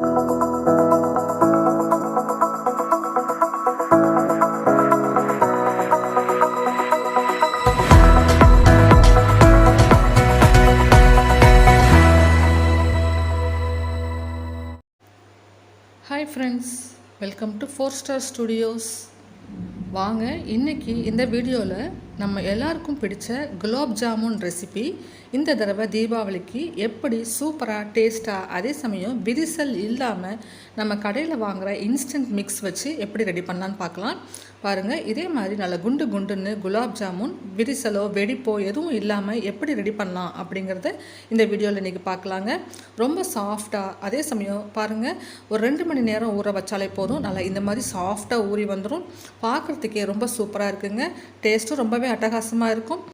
Hi friends, welcome to 4 Star Studios. வாங்க இன்றைக்கி இந்த வீடியோவில் நம்ம எல்லாருக்கும் பிடிச்ச குலாப் ஜாமுன் ரெசிபி இந்த தடவை தீபாவளிக்கு எப்படி சூப்பராக டேஸ்ட்டாக அதே சமயம் விரிசல் இல்லாமல் நம்ம கடையில் வாங்குகிற இன்ஸ்டன்ட் மிக்ஸ் வச்சு எப்படி ரெடி பண்ணலான்னு பார்க்கலாம். பாருங்கள், இதே மாதிரி நல்ல குண்டு குண்டுன்னு குலாப் ஜாமுன் விரிசலோ வெடிப்போ எதுவும் இல்லாமல் எப்படி ரெடி பண்ணலாம் அப்படிங்கிறத இந்த வீடியோவில் இன்றைக்கி பார்க்கலாங்க. ரொம்ப சாஃப்டாக அதே சமயம் பாருங்கள், ஒரு 2 மணி நேரம் ஊற வச்சாலே போதும், நல்லா இந்த மாதிரி சாஃப்டாக ஊறி வந்துடும். பார்க்குறதுக்கே ரொம்ப சூப்பராக இருக்குங்க. டேஸ்ட்டும் ரொம்பவே அட்டகாசமாக இருக்கும்.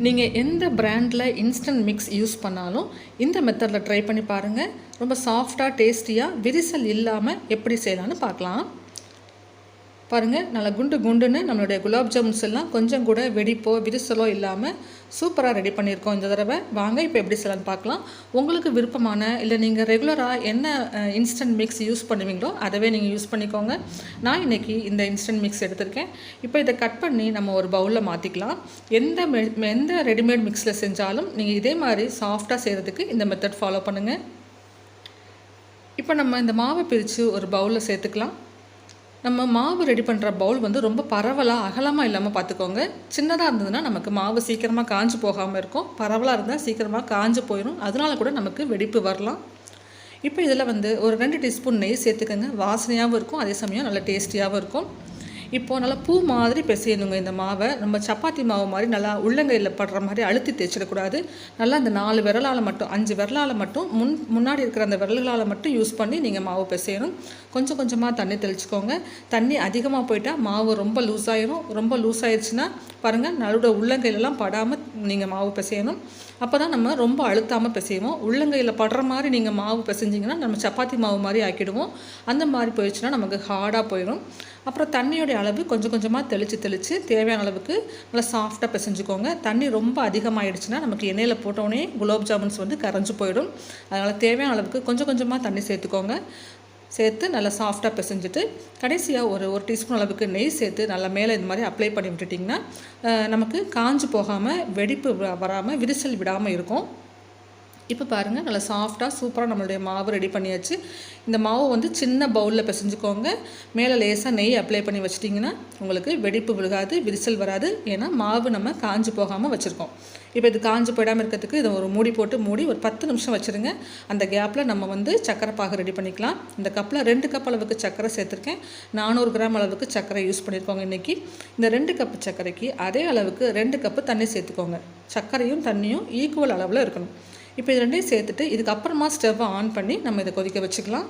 நீங்கள் எந்த பிராண்டில் இன்ஸ்டன்ட் மிக்ஸ் யூஸ் பண்ணாலும் இந்த மெத்தடில் ட்ரை பண்ணி பாருங்கள். ரொம்ப சாஃப்டாக டேஸ்டியாக விரிசல் இல்லாமல் எப்படி செய்யலான்னு பார்க்கலாம். பாருங்கள், நல்லா குண்டு குண்டுன்னு நம்மளுடைய குலாப் ஜாமுன்ஸ் எல்லாம் கொஞ்சம் கூட வெடிப்போ விரிசலோ இல்லாமல் சூப்பராக ரெடி பண்ணியிருக்கோம் இந்த தடவை. வாங்க இப்போ எப்படி செய்யலான்னு பார்க்கலாம். உங்களுக்கு விருப்பமான இல்லை நீங்கள் ரெகுலராக என்ன இன்ஸ்டன்ட் மிக்ஸ் யூஸ் பண்ணுவீங்களோ அதவே நீங்கள் யூஸ் பண்ணிக்கோங்க. நான் இன்றைக்கி இந்த இன்ஸ்டன்ட் மிக்ஸ் எடுத்திருக்கேன். இப்போ இதை கட் பண்ணி நம்ம ஒரு பவுலில் மாற்றிக்கலாம். எந்த ரெடிமேட் மிக்ஸில் செஞ்சாலும் நீங்கள் இதே மாதிரி சாஃப்டாக செய்கிறதுக்கு இந்த மெத்தட் ஃபாலோ பண்ணுங்கள். இப்போ நம்ம இந்த மாவை பிரித்து ஒரு பவுலில் சேர்த்துக்கலாம். நம்ம மாவு ரெடி பண்ணுற பவுல் வந்து ரொம்ப பரவலாக அகலமாக இல்லாமல் பார்த்துக்கோங்க. சின்னதாக இருந்ததுன்னா நமக்கு மாவு சீக்கிரமாக காஞ்சு போகாமல் இருக்கும். பரவலாக இருந்தால் சீக்கிரமாக காஞ்சு போயிடும். அதனால கூட நமக்கு வெடிப்பு வரலாம். இப்போ இதில் வந்து ஒரு 2 டீஸ்பூன் நெய் சேர்த்துக்கோங்க. வாசனையாகவும் இருக்கும், அதே சமயம் நல்லா டேஸ்டியாகவும் இருக்கும். இப்போது நல்லா பூ மாதிரி பிசையணுங்க. இந்த மாவை நம்ம சப்பாத்தி மாவு மாதிரி நல்லா உள்ளங்கையில் படுற மாதிரி அழுத்தி தேய்ச்சிடக்கூடாது. நல்லா இந்த 4 விரலால் மட்டும் 5 விரலால் மட்டும் முன்னாடி இருக்கிற அந்த விரல்களால் மட்டும் யூஸ் பண்ணி நீங்கள் மாவு பிசையணும். கொஞ்சம் கொஞ்சமாக தண்ணி தெளிச்சுக்கோங்க. தண்ணி அதிகமாக போயிட்டால் மாவு ரொம்ப லூஸ் ஆயிரும். ரொம்ப லூஸ் ஆயிடுச்சுன்னா பாருங்கள், நடுவோட உள்ளங்கையிலலாம் படாமல் நீங்கள் மாவு பிசையணும். அப்போ தான் நம்ம ரொம்ப அழுத்தாமல் பிசைவோம். உள்ளங்கையில் படுற மாதிரி நீங்கள் மாவு பிசைஞ்சிங்கன்னா நம்ம சப்பாத்தி மாவு மாதிரி ஆக்கிடுவோம். அந்த மாதிரி போயிடுச்சுன்னா நமக்கு ஹார்டாக போயிடும். அப்புறம் தண்ணியோடைய அளவு கொஞ்சம் கொஞ்சமாக தெளித்து தேவையான அளவுக்கு நல்லா சாஃப்டாக பிசைஞ்சுக்கோங்க. தண்ணி ரொம்ப அதிகமாகிடுச்சுன்னா நமக்கு எண்ணெயில் போட்டோடனே குலாப் ஜாமுன்ஸ் வந்து கரைஞ்சி போயிடும். அதனால் தேவையான அளவுக்கு கொஞ்சம் கொஞ்சமாக தண்ணி சேர்த்துக்கோங்க. சேர்த்து நல்லா சாஃப்டாக பிசைஞ்சிட்டு கடைசியாக ஒரு டீஸ்பூன் அளவுக்கு நெய் சேர்த்து நல்லா மேலே இந்த மாதிரி அப்ளை பண்ணி விட்டுட்டிங்கன்னா நமக்கு காஞ்சு போகாமல் வெடிப்பு வராமல் விரிசல் விடாமல் இருக்கும். இப்போ பாருங்கள், நல்லா சாஃப்டாக சூப்பராக நம்மளுடைய மாவு ரெடி பண்ணியாச்சு. இந்த மாவு வந்து சின்ன பவுலில் பிசைஞ்சுக்கோங்க. மேலே லேசாக நெய் அப்ளை பண்ணி வச்சிட்டிங்கன்னா உங்களுக்கு வெடிப்பு விழுகாது, விரிசல் வராது. ஏன்னா மாவு நம்ம காஞ்சு போகாமல் வச்சுருக்கோம். இப்போ இது காஞ்சு போயிடாமல் இருக்கிறதுக்கு இதை ஒரு மூடி போட்டு மூடி ஒரு 10 நிமிஷம் வச்சுருங்க. அந்த கேப்பில் நம்ம வந்து சக்கரை பாகு ரெடி பண்ணிக்கலாம். இந்த கப்பில் 2 கப் அளவுக்கு சக்கரை சேர்த்துருக்கேன். 400 கிராம் அளவுக்கு சக்கரை யூஸ் பண்ணியிருக்கோங்க இன்றைக்கி. இந்த 2 கப்பு சர்க்கரைக்கு அதே அளவுக்கு 2 கப்பு தண்ணி சேர்த்துக்கோங்க. சர்க்கரையும் தண்ணியும் ஈக்குவல் அளவில் இருக்கணும். இப்போ இது 2ஐயும் சேர்த்துட்டு இதுக்கப்புறமா ஸ்டவ்வை ஆன் பண்ணி நம்ம இதை கொதிக்க வச்சுக்கலாம்.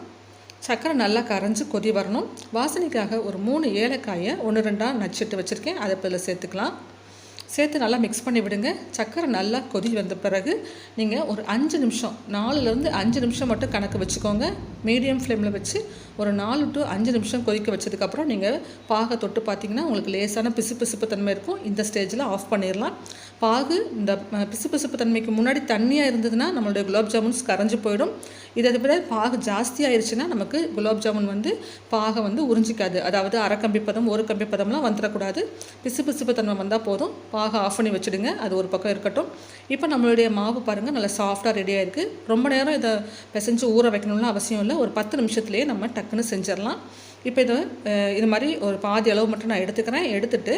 சக்கரை நல்லா கரைஞ்சி கொதி வரணும். வாசனைக்காக ஒரு 3 ஏலக்காயை 1-2 நச்சுட்டு வச்சுருக்கேன். அதை இப்போ இதில் சேர்த்துக்கலாம். சேர்த்து நல்லா மிக்ஸ் பண்ணி விடுங்க. சக்கரை நல்லா கொதி வந்த பிறகு நீங்கள் ஒரு 5 நிமிஷம் 4லேருந்து 5 நிமிஷம் மட்டும் கணக்கு வச்சுக்கோங்க. மீடியம் ஃப்ளேமில் வச்சு ஒரு 4 to 5 நிமிஷம் கொதிக்க வச்சதுக்கப்புறம் நீங்கள் பாகை தொட்டு பார்த்தீங்கன்னா உங்களுக்கு லேசான பிசுபிசுப்பு தன்மை இருக்கும். இந்த ஸ்டேஜில் ஆஃப் பண்ணிடலாம். பாகு இந்த பிசுபிசுப்பு தன்மைக்கு முன்னாடி தண்ணியாக இருந்ததுன்னா நம்மளுடைய குலாப் ஜாமுன்ஸ் கரைஞ்சி போயிடும். இதை விட பாகு ஜாஸ்தி ஆயிடுச்சுன்னா நமக்கு குலாப் ஜாமுன் வந்து பாகை வந்து உறிஞ்சிக்காது. அதாவது அரை கம்பி பதம் 1 கம்பி பதம்லாம் வந்துடக்கூடாது. பிசுபிசுப்பு தன்மை வந்தால் போதும். பாகை ஆஃப் பண்ணி வச்சுடுங்க. அது ஒரு பக்கம் இருக்கட்டும். இப்போ நம்மளுடைய மாவு பாருங்கள் நல்லா சாஃப்டாக ரெடியாக இருக்குது. ரொம்ப நேரம் இதை பிசைஞ்சு ஊற வைக்கணும்னு அவசியம் இல்லை. ஒரு 10 நிமிஷத்துலேயே நம்ம டக்குன்னு செஞ்சிடலாம். இப்போ இது மாதிரி ஒரு பாதி அளவு மட்டும் நான் எடுத்துக்கிறேன். எடுத்துகிட்டு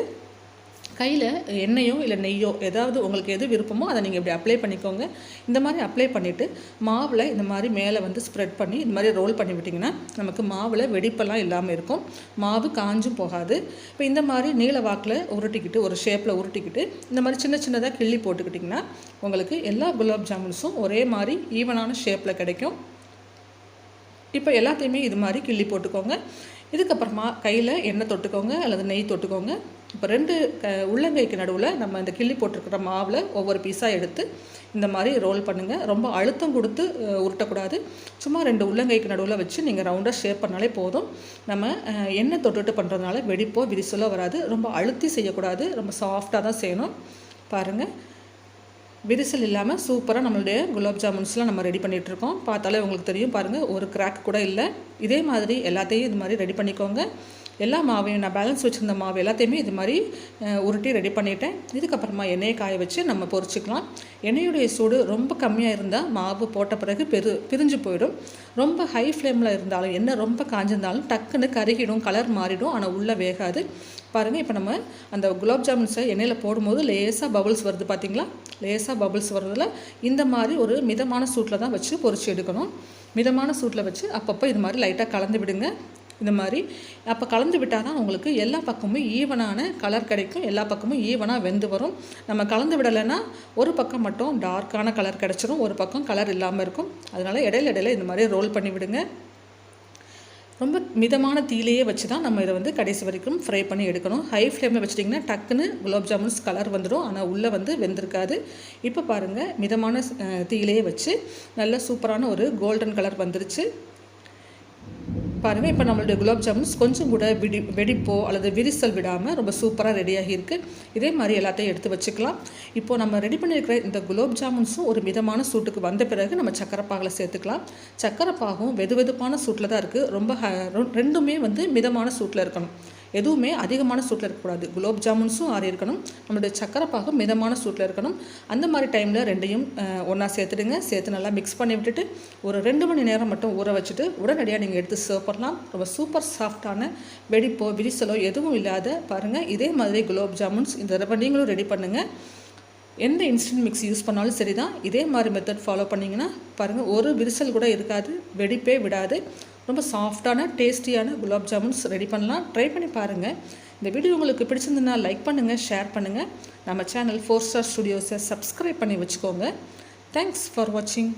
கையில் எண்ணெயோ இல்லை நெய்யோ ஏதாவது உங்களுக்கு எது விருப்பமோ அதை நீங்கள் இப்படி அப்ளை பண்ணிக்கோங்க. இந்த மாதிரி அப்ளை பண்ணிவிட்டு மாவில் இந்த மாதிரி மேலே வந்து ஸ்ப்ரெட் பண்ணி இந்த மாதிரி ரோல் பண்ணி விட்டிங்கன்னா நமக்கு மாவில் வெடிப்பெல்லாம் இல்லாமல் இருக்கும். மாவு காஞ்சும் போகாது. இப்போ இந்த மாதிரி நீல வாக்கில் உருட்டிக்கிட்டு ஒரு ஷேப்பில் உருட்டிக்கிட்டு இந்த மாதிரி சின்ன சின்னதாக கிள்ளி போட்டுக்கிட்டிங்கன்னா உங்களுக்கு எல்லா குலாப் ஜாமுன்ஸும் ஒரே மாதிரி ஈவனான ஷேப்பில் கிடைக்கும். இப்போ எல்லாத்தையுமே இது மாதிரி கிள்ளி போட்டுக்கோங்க. இதுக்கப்புறமா கையில் எண்ணெய் தொட்டுக்கோங்க அல்லது நெய் தொட்டுக்கோங்க. இப்போ 2 உள்ளங்கைக்கு நடுவில் நம்ம இந்த கிள்ளி போட்டிருக்கிற மாவில் ஒவ்வொரு பீஸாக எடுத்து இந்த மாதிரி ரோல் பண்ணுங்கள். ரொம்ப அழுத்தம் கொடுத்து உருட்டக்கூடாது. சும்மா 2 உள்ளங்கைக்கு நடுவில் வச்சு நீங்கள் ரவுண்டாக ஷேப் பண்ணாலே போதும். நம்ம எண்ணெய் தொட்டுட்டு பண்ணுறதுனால வெடிப்போ விரிசலோ வராது. ரொம்ப அழுத்தி செய்யக்கூடாது. ரொம்ப சாஃப்டாக தான் செய்யணும். பாருங்கள், விரிசல் இல்லாமல் சூப்பராக நம்மளுடைய குலாப் ஜாமுன்ஸ்லாம் நம்ம ரெடி பண்ணிகிட்ருக்கோம். பார்த்தாலே உங்களுக்கு தெரியும் பாருங்கள், ஒரு கிராக் கூட இல்லை. இதே மாதிரி எல்லாத்தையும் இது மாதிரி ரெடி பண்ணிக்கோங்க. எல்லா மாவையும் நான் பேலன்ஸ் வச்சுருந்த மாவு எல்லாத்தையுமே இது மாதிரி உருட்டி ரெடி பண்ணிவிட்டேன். இதுக்கப்புறமா எண்ணெயை காய வச்சு நம்ம பொரிச்சிக்கலாம். எண்ணெயுடைய சூடு ரொம்ப கம்மியாக இருந்தால் மாவு போட்ட பிறகு பிரிஞ்சு போயிடும். ரொம்ப ஹை ஃப்ளேமில் இருந்தாலும் எண்ணெய் ரொம்ப காஞ்சிருந்தாலும் டக்குன்னு கருகிடும், கலர் மாறிடும், ஆனால் உள்ளே வேகாது. பாருங்கள், இப்போ நம்ம அந்த குலாப் ஜாமுன்ஸை எண்ணெயில் போடும்போது லேசாக பபுள்ஸ் வருது பார்த்தீங்களா? லேசாக பபுள்ஸ் வர்றதில் இந்த மாதிரி ஒரு மிதமான சூட்டில் தான் வச்சு பொரிச்சு எடுக்கணும். மிதமான சூட்டில் வச்சு அப்பப்போ இது மாதிரி லைட்டாக கலந்து விடுங்க. இந்த மாதிரி அப்போ கலந்து விட்டால் தான் உங்களுக்கு எல்லா பக்கமும் ஈவனான கலர் கிடைக்கும், எல்லா பக்கமும் ஈவனாக வெந்து வரும். நம்ம கலந்து விடலைன்னா ஒரு பக்கம் மட்டும் டார்க்கான கலர் கிடச்சிரும், ஒரு பக்கம் கலர் இல்லாமல் இருக்கும். அதனால் இடையில இந்த மாதிரி ரோல் பண்ணி விடுங்க. ரொம்ப மிதமான தீலையே வச்சு தான் நம்ம இதை கடைசி வரைக்கும் ஃப்ரை பண்ணி எடுக்கணும். ஹை ஃப்ளேமில் வச்சிட்டிங்கன்னா டக்குன்னு குலாப் ஜாமுன்ஸ் கலர் வந்துடும், ஆனால் உள்ளே வெந்திருக்காது. இப்போ பாருங்கள், மிதமான தீலையே வச்சு நல்ல சூப்பரான ஒரு கோல்டன் கலர் வந்துருச்சு பாருங்கள். இப்போ நம்மளுடைய குலாப் ஜாமுன்ஸ் கொஞ்சம் கூட வெடிப்போ அல்லது விரிசல் விடாமல் ரொம்ப சூப்பராக ரெடியாகி இருக்குது. இதே மாதிரி எல்லாத்தையும் எடுத்து வச்சுக்கலாம். இப்போது நம்ம ரெடி பண்ணியிருக்கிற இந்த குலாப் ஜாமுன்ஸும் ஒரு மிதமான சூட்டுக்கு வந்த பிறகு நம்ம சக்கரை பாகில் சேர்த்துக்கலாம். சக்கரை பாகும் வெதுவெதுப்பான சூட்டில் தான் இருக்குது. ரெண்டுமே மிதமான சூட்டில் இருக்கணும். எதுவுமே அதிகமான சூட்டில் இருக்கக்கூடாது. குலாப் ஜாமுன்ஸும் ஆறி இருக்கணும், நம்மளுடைய சக்கரை பாகும் மிதமான சூட்டில் இருக்கணும். அந்த மாதிரி டைமில் ரெண்டையும் ஒன்றா சேர்த்துடுங்க. சேர்த்து நல்லா மிக்ஸ் பண்ணி விட்டுட்டு ஒரு 2 மணி நேரம் மட்டும் ஊற வச்சுட்டு உடனடியாக நீங்கள் எடுத்து சர்வ் பண்ணலாம். ரொம்ப சூப்பர் சாஃப்டான வெடிப்போ விரிசலோ எதுவும் இல்லாத பாருங்கள், இதே மாதிரி குலாப் ஜாமுன்ஸ் இந்த தடவை நீங்களும் ரெடி பண்ணுங்கள். எந்த இன்ஸ்டன்ட் மிக்ஸ் யூஸ் பண்ணாலும் சரி தான், இதே மாதிரி மெத்தட் ஃபாலோ பண்ணிங்கன்னா பாருங்கள், ஒரு விரிசல் கூட இருக்காது, வெடிப்பே விடாது. ரொம்ப சாஃப்டான டேஸ்டியான குலாப் ஜாமுன்ஸ் ரெடி பண்ணலாம். ட்ரை பண்ணி பாருங்கள். இந்த வீடியோ உங்களுக்கு பிடிச்சிருந்ததுன்னா லைக் பண்ணுங்கள், ஷேர் பண்ணுங்கள். நம்ம சேனல் 4 Star Studios சப்ஸ்கிரைப் பண்ணி வச்சுக்கோங்க. தேங்க்ஸ் ஃபார் வாட்சிங்.